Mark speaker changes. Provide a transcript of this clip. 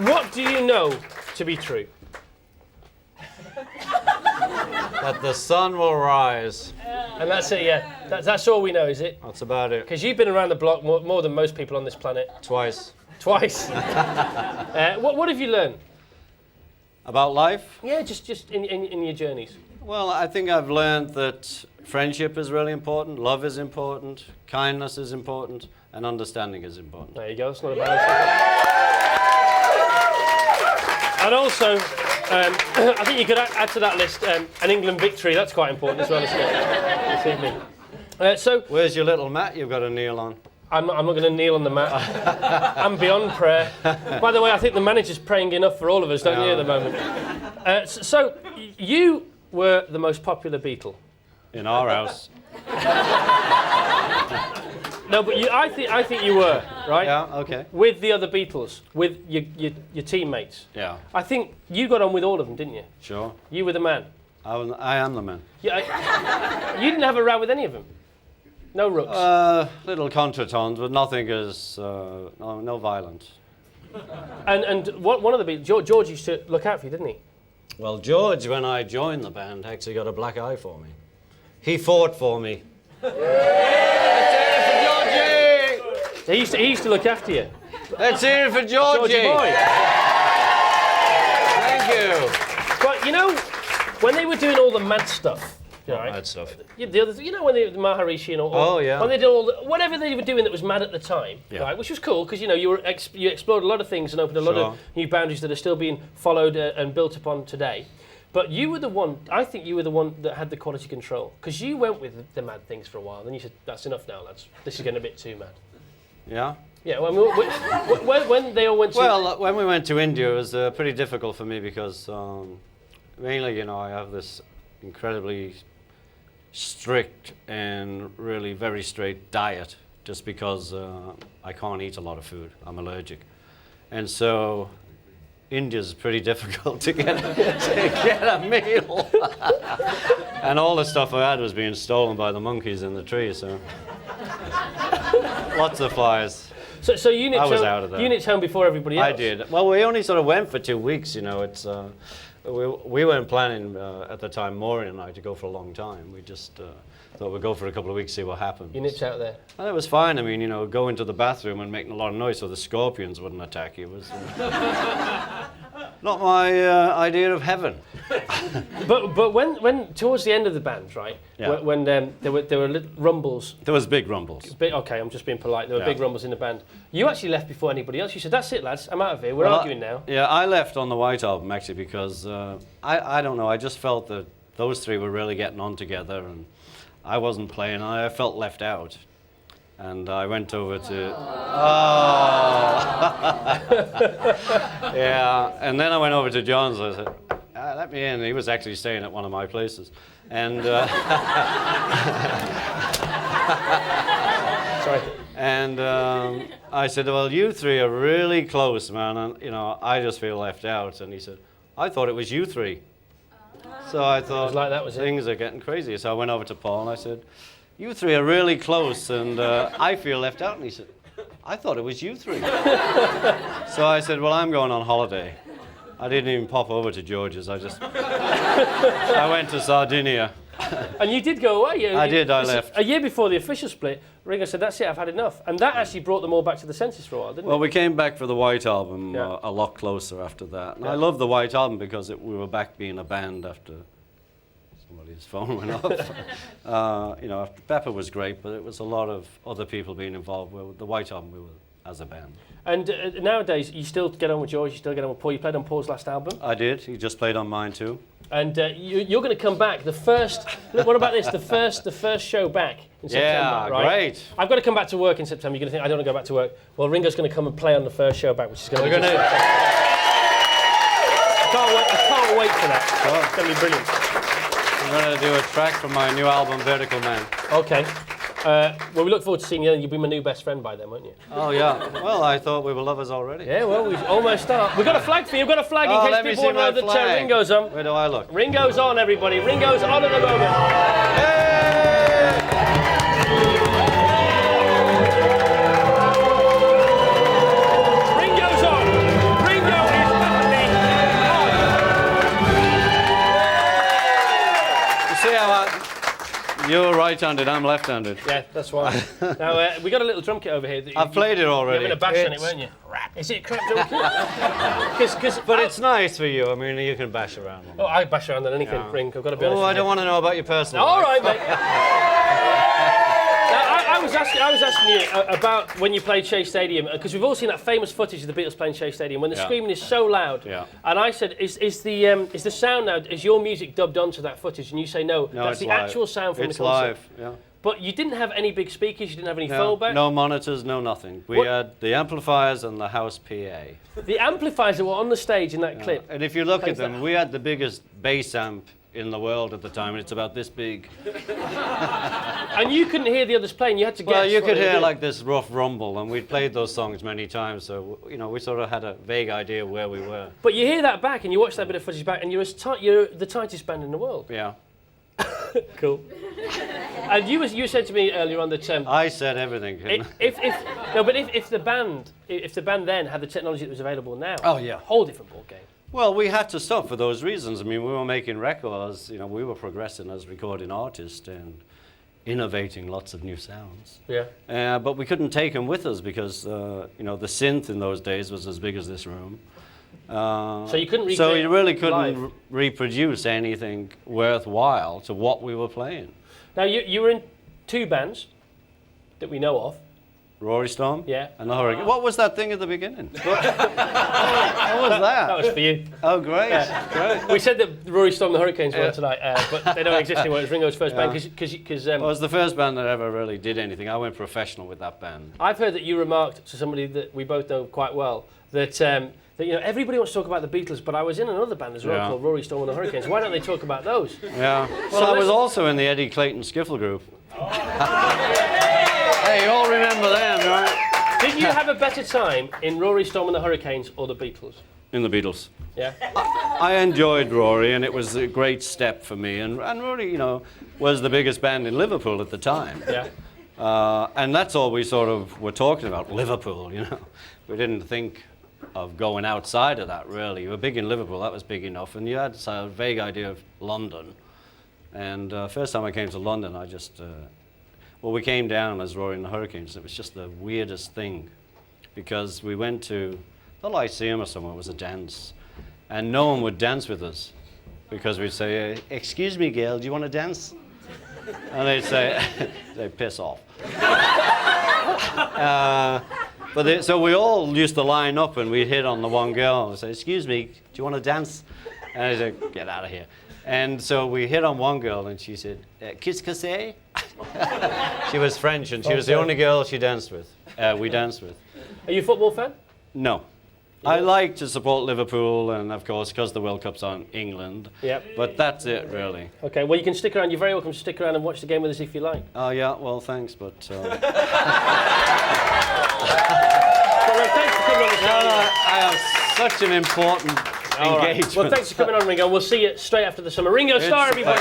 Speaker 1: What do you know to be true?
Speaker 2: That the sun will rise.
Speaker 1: And that's it, yeah. That's all we know, is it?
Speaker 2: That's about it.
Speaker 1: Because you've been around the block more than most people on this planet.
Speaker 2: Twice.
Speaker 1: Twice. What have you learned?
Speaker 2: About life?
Speaker 1: Yeah, just in your journeys.
Speaker 2: Well, I think I've learned that friendship is really important, love is important, kindness is important, and understanding is important.
Speaker 1: There you go, it's not a bad answer. And also, I think you could add to that list an England victory. That's quite important as well, isn't it, this evening? So,
Speaker 2: where's your little mat you've got to kneel on?
Speaker 1: I'm not going to kneel on the mat. I'm beyond prayer. By the way, I think the manager's praying enough for all of us, don't you, at the moment? So, you were the most popular Beatle.
Speaker 2: In our house.
Speaker 1: No, but I think you were, right?
Speaker 2: Yeah, okay.
Speaker 1: With the other Beatles, with your teammates.
Speaker 2: Yeah.
Speaker 1: I think you got on with all of them, didn't you?
Speaker 2: Sure.
Speaker 1: You were the man.
Speaker 2: I am the man.
Speaker 1: Yeah, you didn't have a row with any of them? No rooks?
Speaker 2: Little contretemps, but nothing is, no violence.
Speaker 1: And one of the Beatles, George used to look out for you, didn't he?
Speaker 2: Well, George, when I joined the band, actually got a black eye for me. He fought for me.
Speaker 1: He used to look after you.
Speaker 2: Let's hear it for Georgie.
Speaker 1: Georgie boy.
Speaker 2: Thank you.
Speaker 1: But you know, when they were doing all the mad stuff, right?
Speaker 2: Mad stuff.
Speaker 1: The other, you know, when they the Maharishi and all.
Speaker 2: Oh yeah.
Speaker 1: When they did all whatever they were doing that was mad at the time,
Speaker 2: Yeah.
Speaker 1: right? Which was cool because you know you explored a lot of things and opened a lot of new boundaries that are still being followed and built upon today. But you were the one. I think you were the one that had the quality control because you went with the mad things for a while. Then you said, "That's enough now, lads. This is getting a bit too mad."
Speaker 2: Yeah?
Speaker 1: Yeah, when they all went to...
Speaker 2: Well, when we went to India, it was pretty difficult for me because mainly, you know, I have this incredibly strict and really very straight diet just because I can't eat a lot of food. I'm allergic. And so India's pretty difficult to get a meal. And all the stuff I had was being stolen by the monkeys in the trees, so... Lots of flies.
Speaker 1: So units,
Speaker 2: I was out of there.
Speaker 1: Units home before everybody else.
Speaker 2: I did. Well, we only sort of went for 2 weeks, you know. It's we weren't planning at the time, Maureen and I, to go for a long time. We just thought we'd go for a couple of weeks, see what happens.
Speaker 1: Units out there.
Speaker 2: And it was fine. I mean, you know, go into the bathroom and making a lot of noise so the scorpions wouldn't attack you was not my idea of heaven.
Speaker 1: But when towards the end of the band, right?
Speaker 2: Yeah.
Speaker 1: When there were little rumbles.
Speaker 2: There was big rumbles.
Speaker 1: Okay, I'm just being polite. There were big rumbles in the band. You actually left before anybody else. You said, "That's it, lads. I'm out of here. We're arguing now."
Speaker 2: Yeah, I left on the White Album actually because I don't know. I just felt that those three were really getting on together, and I wasn't playing. I felt left out. And I went over to... Yeah, and then I went over to John's. I said, let me in. He was actually staying at one of my places. And...
Speaker 1: Sorry.
Speaker 2: And I said, well, you three are really close, man. And, you know, I just feel left out. And he said, I thought it was you three. So I thought,
Speaker 1: It was like that, was it?
Speaker 2: Things are getting crazy. So I went over to Paul and I said, you three are really close, and I feel left out. And he said, I thought it was you three. So I said, well, I'm going on holiday. I didn't even pop over to George's. I went to Sardinia.
Speaker 1: And you did go away.
Speaker 2: I did, I left.
Speaker 1: A year before the official split, Ringo said, "That's it, I've had enough." And that actually brought them all back to the senses for a while, didn't
Speaker 2: Well,
Speaker 1: it?
Speaker 2: we came back for the White Album
Speaker 1: Yeah.
Speaker 2: a lot closer after that. And
Speaker 1: Yeah.
Speaker 2: I love the White Album because we were back being a band after somebody's phone went off. You know, Pepper was great, but it was a lot of other people being involved. With the White Album, we were as a band.
Speaker 1: And nowadays, you still get on with George, you still get on with Paul. You played on Paul's last album.
Speaker 2: I did. He just played on mine too.
Speaker 1: And you're going to come back. The first. Look, what about this? The first show back in September.
Speaker 2: Yeah,
Speaker 1: right?
Speaker 2: great.
Speaker 1: I've got to come back to work in September. You're going to think I don't want to go back to work. Well, Ringo's going to come and play on the first show back, which is going to be. I can't wait for that.
Speaker 2: Sure.
Speaker 1: It's going to be brilliant.
Speaker 2: I'm going to do a track from my new album, Vertical Man.
Speaker 1: Okay. Well, we look forward to seeing you, and you'll be my new best friend by then, won't you?
Speaker 2: Oh yeah. Well, I thought we were lovers already.
Speaker 1: Yeah, well, we almost are. We've got a flag for you. We've got a flag in
Speaker 2: let
Speaker 1: case
Speaker 2: me
Speaker 1: people
Speaker 2: see
Speaker 1: want to know
Speaker 2: my
Speaker 1: that
Speaker 2: flag.
Speaker 1: Ringo's on.
Speaker 2: Where do I look?
Speaker 1: Ringo's on, everybody. Ringo's on at the moment. Ringo's on. Ringo
Speaker 2: You're right-handed, I'm left-handed.
Speaker 1: Yeah, that's why. Now, we got a little drum kit over here. That
Speaker 2: I've played it already.
Speaker 1: You were having a bash on it, weren't you? Is it a crap drum kit?
Speaker 2: But it's nice for you. I mean, you can bash around.
Speaker 1: Oh, I bash around on anything, Ring. I've got to be honest.
Speaker 2: Oh, I don't want to know about your personal
Speaker 1: All
Speaker 2: life.
Speaker 1: right, mate. I was asking you about when you played Shea Stadium, because we've all seen that famous footage of the Beatles playing Shea Stadium when the screaming is so loud.
Speaker 2: Yeah.
Speaker 1: And I said, is the sound now? Is your music dubbed onto that footage? And you say no. That's the
Speaker 2: live.
Speaker 1: actual sound from
Speaker 2: it's
Speaker 1: the concert.
Speaker 2: It's live. Yeah.
Speaker 1: But you didn't have any big speakers. You didn't have any fallback.
Speaker 2: No monitors. No nothing. We had the amplifiers and the house PA.
Speaker 1: The amplifiers that were on the stage in that clip.
Speaker 2: And if you look at them, we had the biggest bass amp in the world at the time, and it's about this big.
Speaker 1: And you couldn't hear the others playing. You had to guess.
Speaker 2: Well, you could hear like this rough rumble, and we'd played those songs many times, so we sort of had a vague idea where we were.
Speaker 1: But you hear that back, and you watch that bit of footage back, and you're the tightest band in the world.
Speaker 2: Yeah.
Speaker 1: Cool. And you said to me earlier on that
Speaker 2: I said everything.
Speaker 1: if the band then had the technology that was available now, whole different ball game.
Speaker 2: Well, we had to stop for those reasons. I mean, we were making records. We were progressing as recording artists and innovating lots of new sounds.
Speaker 1: Yeah.
Speaker 2: But we couldn't take them with us because the synth in those days was as big as this room.
Speaker 1: So you couldn't.
Speaker 2: So you really couldn't reproduce anything worthwhile to what we were playing.
Speaker 1: Now you were in two bands that we know of.
Speaker 2: Rory Storm?
Speaker 1: Yeah.
Speaker 2: And the Hurricane. What was that thing at the beginning? What was that?
Speaker 1: That was for you.
Speaker 2: Oh, great. Great.
Speaker 1: We said that Rory Storm and the Hurricanes were tonight, but they don't exist anymore. It was Ringo's first band because
Speaker 2: it was the first band that ever really did anything. I went professional with that band.
Speaker 1: I've heard that you remarked to somebody that we both know quite well that everybody wants to talk about the Beatles, but I was in another band as well called Rory Storm and the Hurricanes. Why don't they talk about those?
Speaker 2: Yeah. Well, I was also in the Eddie Clayton Skiffle group. Hey, you all remember them, right?
Speaker 1: Did you have a better time in Rory Storm and the Hurricanes or the Beatles?
Speaker 2: In the Beatles.
Speaker 1: Yeah.
Speaker 2: I enjoyed Rory, and it was a great step for me. And Rory, was the biggest band in Liverpool at the time.
Speaker 1: Yeah.
Speaker 2: And that's all we sort of were talking about, Liverpool, We didn't think of going outside of that, really. You were big in Liverpool, that was big enough. And you had a vague idea of London. And first time I came to London, I just... we came down as Rory and the Hurricanes. It was just the weirdest thing. Because we went to the Lyceum or somewhere, it was a dance. And no one would dance with us. Because we'd say, excuse me, girl, do you want to dance? And they'd say, piss off. So we all used to line up and we'd hit on the one girl and say, excuse me, do you want to dance? And I'd say, get out of here. And so we hit on one girl and she said, qu'est-ce que c'est? She was French and she was the only girl we danced with.
Speaker 1: Are you a football fan?
Speaker 2: No. I like to support Liverpool and, of course, because the World Cup's on England.
Speaker 1: Yep.
Speaker 2: But that's it, really.
Speaker 1: Okay, well, you can stick around. You're very welcome to stick around and watch the game with us if you like.
Speaker 2: Oh, yeah, well, thanks, but...
Speaker 1: Well, thanks for coming on the show.
Speaker 2: I have such an important engagement.
Speaker 1: Well, thanks for coming on, Ringo. We'll see you straight after the summer. Ringo Starr, everybody.